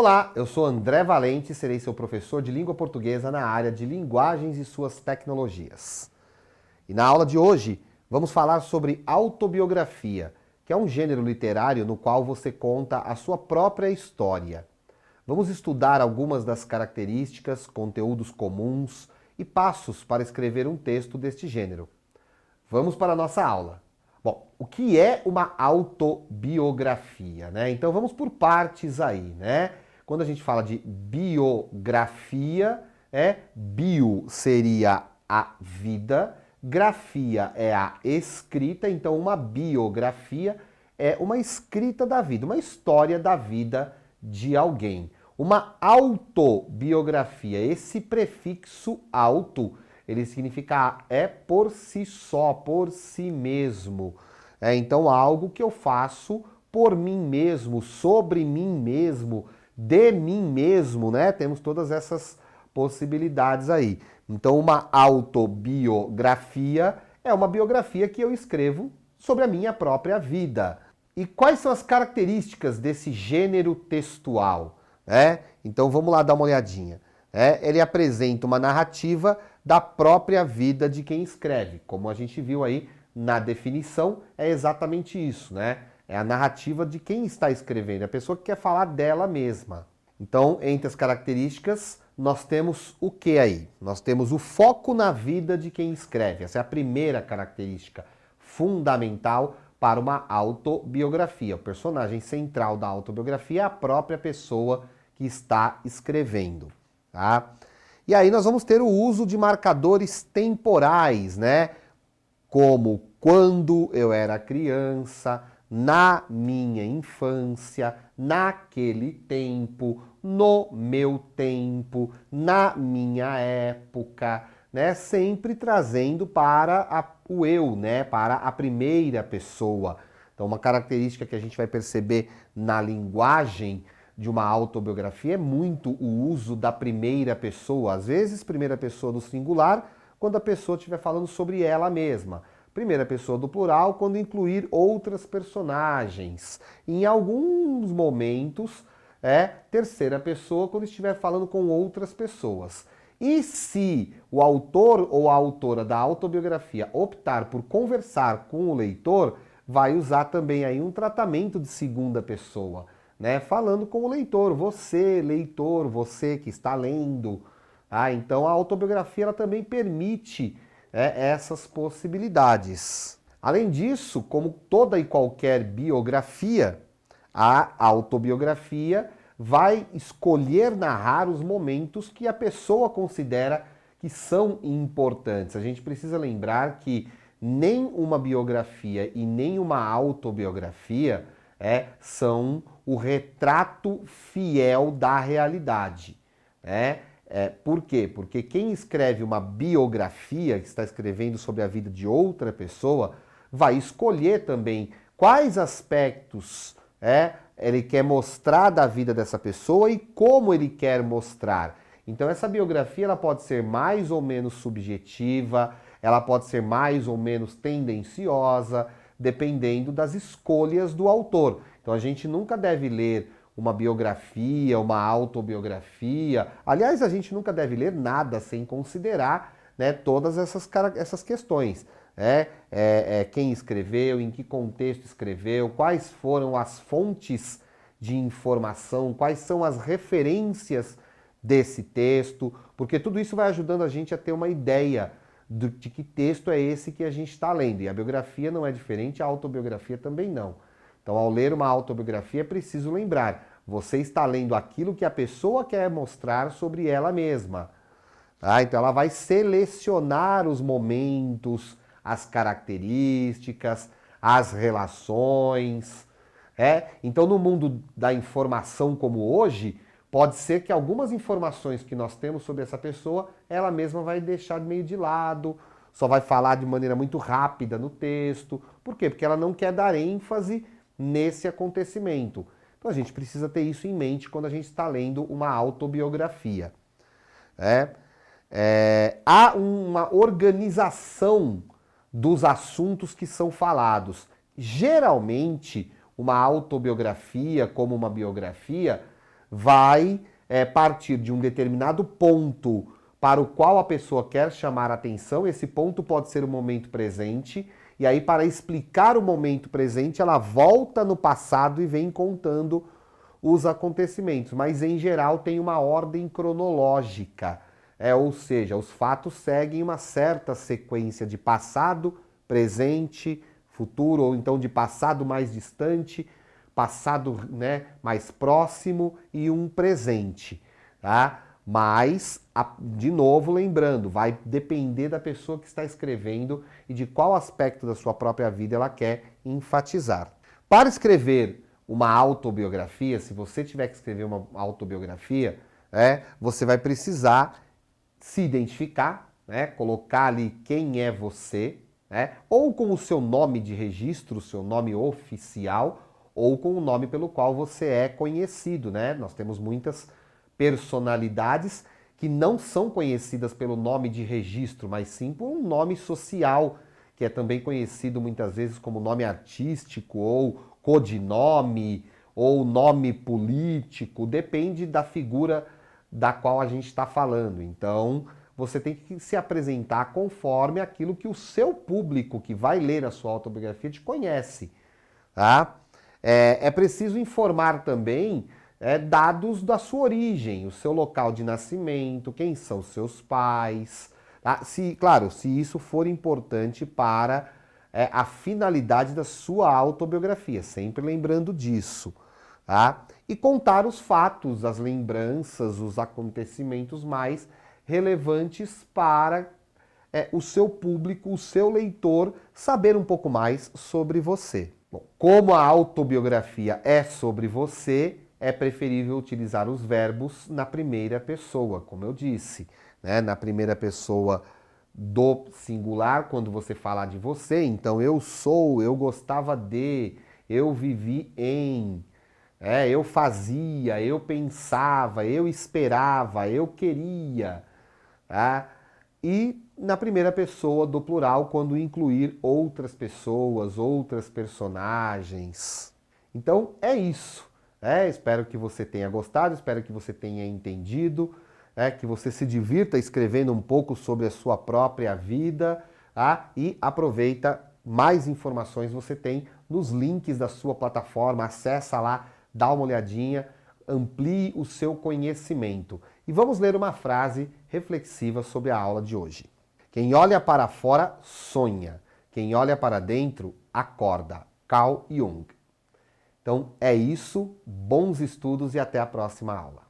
Olá, eu sou André Valente e serei seu professor de língua portuguesa na área de linguagens e suas tecnologias. E na aula de hoje vamos falar sobre autobiografia, que é um gênero literário no qual você conta a sua própria história. Vamos estudar algumas das características, conteúdos comuns e passos para escrever um texto deste gênero. Vamos para a nossa aula. Bom, o que é uma autobiografia, né? Então vamos por partes aí, né? Quando a gente fala de biografia, bio seria a vida, grafia é a escrita, então uma biografia é uma escrita da vida, uma história da vida de alguém. Uma autobiografia, esse prefixo auto, ele significa por si só, por si mesmo. Então, algo que eu faço por mim mesmo, sobre mim mesmo, de mim mesmo, né? Temos todas essas possibilidades aí. Então, uma autobiografia é uma biografia que eu escrevo sobre a minha própria vida. E quais são as características desse gênero textual? Então, vamos lá dar uma olhadinha. Ele apresenta uma narrativa da própria vida de quem escreve. Como a gente viu aí na definição, é exatamente isso, né? É a narrativa de quem está escrevendo, a pessoa que quer falar dela mesma. Então, entre as características, nós temos o que aí? Nós temos o foco na vida de quem escreve. Essa é a primeira característica fundamental para uma autobiografia. O personagem central da autobiografia é a própria pessoa que está escrevendo, tá? E aí nós vamos ter o uso de marcadores temporais, né? Como quando eu era criança, na minha infância, naquele tempo, no meu tempo, na minha época, né? Sempre trazendo para o eu, né? Para a primeira pessoa. Então, uma característica que a gente vai perceber na linguagem de uma autobiografia é muito o uso da primeira pessoa. Às vezes, primeira pessoa do singular, quando a pessoa estiver falando sobre ela mesma. Primeira pessoa do plural, quando incluir outras personagens. Em alguns momentos, terceira pessoa, quando estiver falando com outras pessoas. E se o autor ou a autora da autobiografia optar por conversar com o leitor, vai usar também aí um tratamento de segunda pessoa, né? Falando com o leitor, leitor, você que está lendo. Então a autobiografia ela também permite essas possibilidades. Além disso, como toda e qualquer biografia, a autobiografia vai escolher narrar os momentos que a pessoa considera que são importantes. A gente precisa lembrar que nem uma biografia e nem uma autobiografia são o retrato fiel da realidade. Por quê? Porque quem escreve uma biografia, que está escrevendo sobre a vida de outra pessoa, vai escolher também quais aspectos ele quer mostrar da vida dessa pessoa e como ele quer mostrar. Então essa biografia ela pode ser mais ou menos subjetiva, ela pode ser mais ou menos tendenciosa, dependendo das escolhas do autor. Então a gente nunca deve ler uma biografia, uma autobiografia. Aliás, a gente nunca deve ler nada sem considerar, né, todas essas questões. Quem escreveu, em que contexto escreveu, quais foram as fontes de informação, quais são as referências desse texto, porque tudo isso vai ajudando a gente a ter uma ideia de que texto é esse que a gente está lendo. E a biografia não é diferente, a autobiografia também não. Então, ao ler uma autobiografia, é preciso lembrar, você está lendo aquilo que a pessoa quer mostrar sobre ela mesma. Então, ela vai selecionar os momentos, as características, as relações. Então, no mundo da informação como hoje, pode ser que algumas informações que nós temos sobre essa pessoa, ela mesma vai deixar meio de lado, só vai falar de maneira muito rápida no texto. Por quê? Porque ela não quer dar ênfase nesse acontecimento. Então a gente precisa ter isso em mente quando a gente está lendo uma autobiografia. Há uma organização dos assuntos que são falados. Geralmente, uma autobiografia, como uma biografia, vai partir de um determinado ponto para o qual a pessoa quer chamar a atenção. Esse ponto pode ser o momento presente, e aí, para explicar o momento presente, ela volta no passado e vem contando os acontecimentos, mas em geral tem uma ordem cronológica, ou seja, os fatos seguem uma certa sequência de passado, presente, futuro, ou então de passado mais distante, passado, né, mais próximo e um presente, tá? Mas, de novo, lembrando, vai depender da pessoa que está escrevendo e de qual aspecto da sua própria vida ela quer enfatizar. Para escrever uma autobiografia, se você tiver que escrever uma autobiografia, você vai precisar se identificar, colocar ali quem é você, ou com o seu nome de registro, o seu nome oficial, ou com o nome pelo qual você é conhecido, Nós temos muitas personalidades que não são conhecidas pelo nome de registro, mas sim por um nome social, que é também conhecido muitas vezes como nome artístico, ou codinome, ou nome político, depende da figura da qual a gente está falando. Então, você tem que se apresentar conforme aquilo que o seu público que vai ler a sua autobiografia te conhece, tá? É preciso informar também dados da sua origem, o seu local de nascimento, quem são seus pais, tá? Claro, se isso for importante para a finalidade da sua autobiografia, sempre lembrando disso, tá? E contar os fatos, as lembranças, os acontecimentos mais relevantes para o seu público, o seu leitor, saber um pouco mais sobre você. Bom, como a autobiografia é sobre você, é preferível utilizar os verbos na primeira pessoa, como eu disse, na primeira pessoa do singular, quando você falar de você. Então, eu sou, eu gostava de, eu vivi em, eu fazia, eu pensava, eu esperava, eu queria, tá? E na primeira pessoa do plural, quando incluir outras pessoas, outras personagens. Então é isso. Espero que você tenha gostado, espero que você tenha entendido, que você se divirta escrevendo um pouco sobre a sua própria vida, tá? E aproveita, mais informações você tem nos links da sua plataforma, acessa lá, dá uma olhadinha, amplie o seu conhecimento. E vamos ler uma frase reflexiva sobre a aula de hoje. Quem olha para fora, sonha. Quem olha para dentro, acorda. Carl Jung. Então é isso, bons estudos e até a próxima aula.